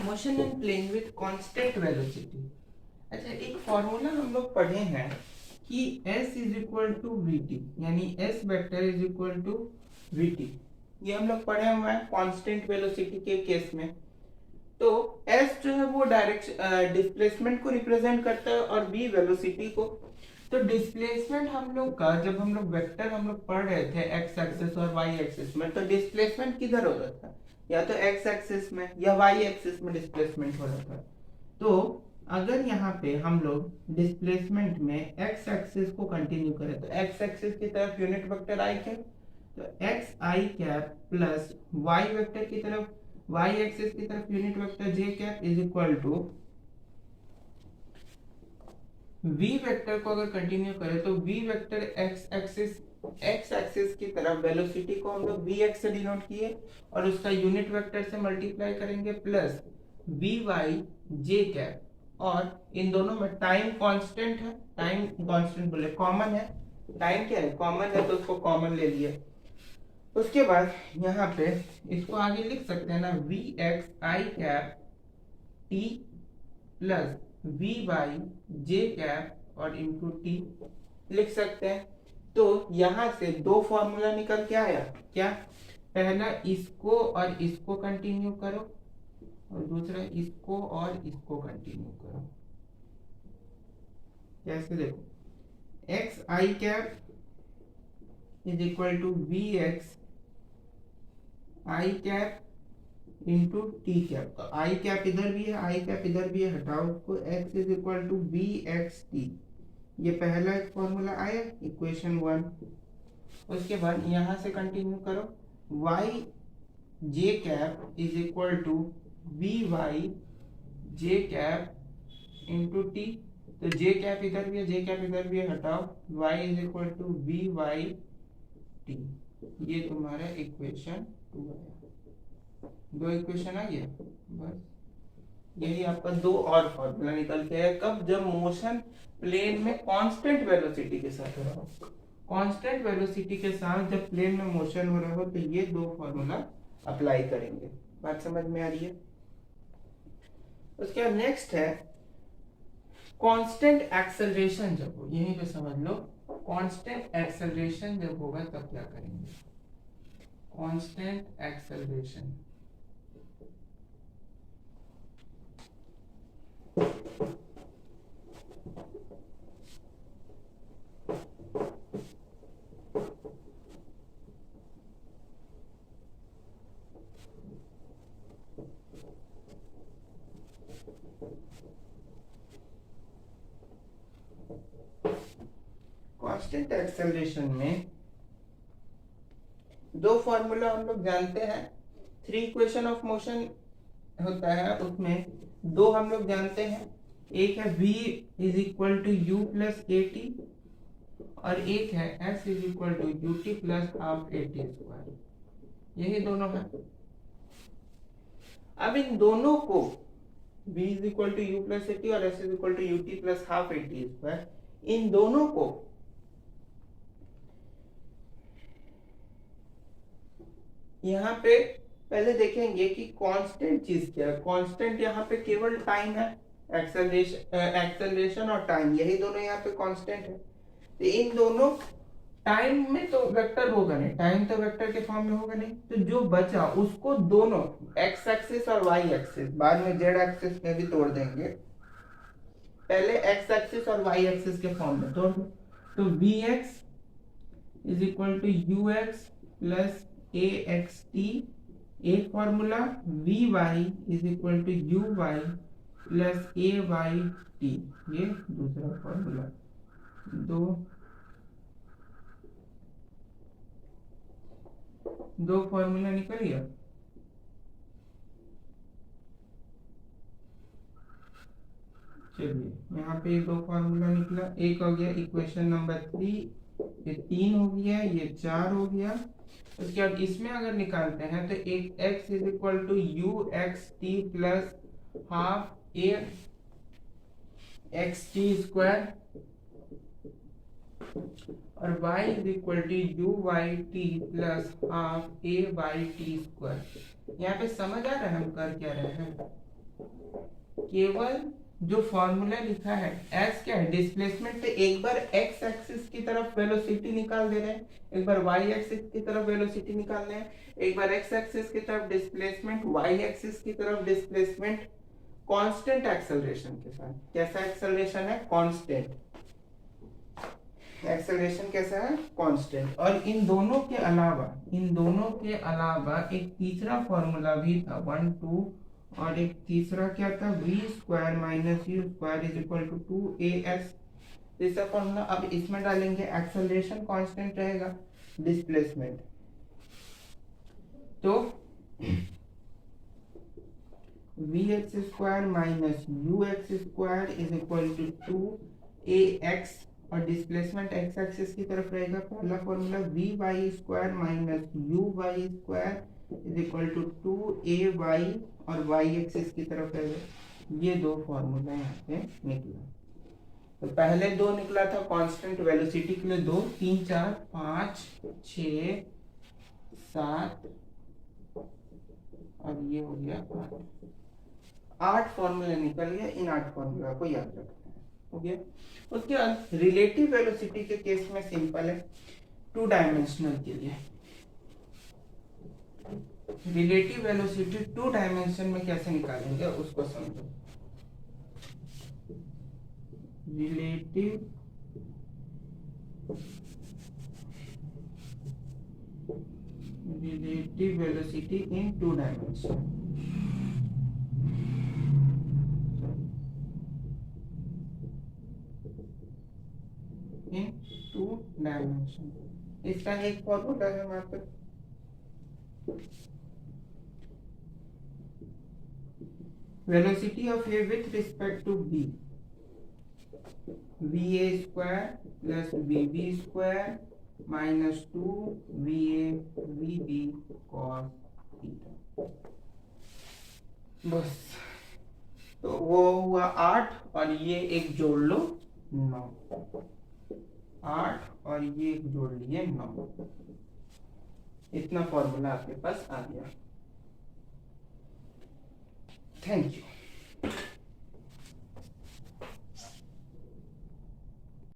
Motion in plane with constant velocity. अच्छा, एक formula हम लोग पढ़े हैं कि s is equal to v t, यानी s vector is equal to v t. ये हम लोग पढ़े हुए हैं कांस्टेंट वेलोसिटी के केस में। तो s जो है वो डायरेक्शन डिस्प्लेसमेंट को रिप्रेजेंट करता है और v वेलोसिटी को। तो डिस्प्लेसमेंट हम लोग का, जब हम लोग वेक्टर हम लोग पढ़ रहे थे x एक्सिस और y एक्सिस में, तो डिस्प्लेसमेंट किधर हो रहा था? या तो x एक्सिस में या y एक्सिस में डिस्प्लेसमेंट हो रहा था। तो अगर यहाँ पे हम लोग डिस्प्लेसमेंट में x एक्सिस को कंटिन्यू करें तो x एक्सिस की तरफ यूनिट वेक्टर आई कैप, तो x i cap plus y vector की तरफ y एक्सिस की तरफ unit vector j cap is equal to v vector को अगर कंटिन्यू करें तो v वेक्टर x एक्सिस की तरफ वेलोसिटी को हम लोग vx से डिनोट किए और उसका यूनिट वेक्टर से मल्टीप्लाई करेंगे प्लस vy j कैप, और इन दोनों में टाइम कांस्टेंट है, टाइम कांस्टेंट बोले कॉमन है, टाइम क्या है कॉमन है तो उसको कॉमन ले लिए। उसके बाद यहाँ पे इसको आगे लिख सकते हैं ना, vx i cap t plus v y j cap और इंटू टी लिख सकते हैं। तो यहां से दो फॉर्मूला निकल के आया क्या? पहला इसको और इसको कंटिन्यू करो और दूसरा इसको और इसको कंटिन्यू करो। कैसे? देखो, x i cap is equal to v x i cap into t cap. तो आई कैप इधर भी है, आई कैप इधर भी है, हटाओ उसको। x is equal to b x t, ये पहला एक फॉर्मूला आया, इक्वेशन 1। उसके बाद यहां से कंटिन्यू करो, y j cap is equal to b y j cap into t. तो जे कैप इधर भी है, जे कैप इधर भी है, हटाओ, y is equal to b y T. ये तुम्हारा इक्वेशन 2 है। दो इक्वेशन आ गया, बस यही आपका दो और फॉर्मूला निकल के है। कब? जब मोशन प्लेन में कांस्टेंट वेलोसिटी के साथ हो रहा हो, कांस्टेंट वेलोसिटी के साथ जब प्लेन में मोशन हो रहा हो तो ये दो फॉर्मूला अप्लाई करेंगे। बात समझ में आ रही है? उसके बाद नेक्स्ट है कांस्टेंट एक्सेलरेशन जब हो, यहीं पे समझ लो, कांस्टेंट एक्सेलरेशन जब होगा तब क्या करेंगे? कांस्टेंट एक्सेलरेशन कांस्टेंट एक्सेलरेशन में दो फॉर्मूला हम लोग जानते हैं। 3 इक्वेशन ऑफ मोशन होता है, उसमें दो हम लोग जानते हैं। एक है v is equal to U plus A T और एक है s is equal to U T plus half A T square. यही दोनों है। अब इन दोनों को v is equal to U plus A T और s is equal to U T plus half A T square, इन दोनों को यहाँ पे पहले देखेंगे कि कांस्टेंट चीज क्या है। कांस्टेंट यहाँ पे केवल टाइम है, एक्सेलरेशन और टाइम, यही दोनों यहाँ पे कांस्टेंट है। तो इन दोनों टाइम में तो वेक्टर होगा नहीं, टाइम तो वेक्टर के फॉर्म में होगा नहीं, तो जो बचा उसको दोनों एक्स एक्सिस और वाई एक्सिस, बाद में जेड एक्सिस में भी तोड़ देंगे, पहले एक्स एक्सिस और वाई एक्सिस के फॉर्म में तोड़ दो। तो V X is equal to you X plus A x T एक formula, V Y is equal to you Y plus A Y T ये दूसरा फॉर्मूला। दो फॉर्मूला निकल गया। चलिए यहाँ पे दो फॉर्मूला निकला, एक हो गया इक्वेशन नंबर 3, ये 3 हो गया, ये 4 हो गया। उसके बाद इसमें अगर निकालते हैं तो एक x is equal to you x t plus half a x t square और y is equal to you y t plus half a Y t square. यहाँ पे समझ आ रहा है हम कर क्या रहे हैं? केवल जो फॉर्मूला लिखा है एस क्या है, डिस्प्लेसमेंट, तो एक बार एक्स एक्सिस की तरफ वेलोसिटी निकाल दे रहे हैं, एक बार वाई एक्सिस की तरफ वेलोसिटी निकाल रहे हैं, एक बार एक्स एक्सिस की तरफ डिस्प्लेसमेंट, वाई एक्सिस की तरफ डिस्प्लेसमेंट, कांस्टेंट एक्सेलरेशन के साथ। कैसा एक्सेलरेशन है? Constant acceleration. कैसा है? कांस्टेंट। और इन दोनों के अलावा एक तीसरा फॉर्मूला भी था 1 2, और एक तीसरा क्या था, v square minus u square is equal to 2as। तीसरा फॉर्मूला अब इसमें डालेंगे, एक्सेलरेशन कांस्टेंट रहेगा, डिस्प्लेसमेंट तो vx square minus ux square is equal to 2ax, और डिस्प्लेसमेंट एक्स एक्सिस की तरफ रहेगा। पहला formula vy square minus uy square is equal to 2ay, और y एक्सिस की तरफ रहेगा। ये दो फॉर्मूला यहाँ पे निकला। तो पहले दो निकला था कांस्टेंट वेलोसिटी के लिए, 2 3 4 5 6 7, और ये हो गया 8 फॉर्मूले निकल गए। इन 8 फॉर्मूला को याद रखना है, हो गया। उसके बाद रिलेटिव वेलोसिटी के केस में सिंपल है, 2 डायमेंशनल के लिए रिलेटिव वेलोसिटी 2 डायमेंशन में कैसे निकालेंगे उसको समझो। Relative velocity in 2 dimension, in 2 dimension. इसका एक फॉर्मूला है हमारे पास, velocity of A with respect to B, va square plus vb square minus 2va vb cos theta. बस, तो वो हुआ 8, और ये एक जोड़ लो 9, 8 और ये एक जोड़ लिए 9। इतना फॉर्मूला आपके पास आ गया। Thank you.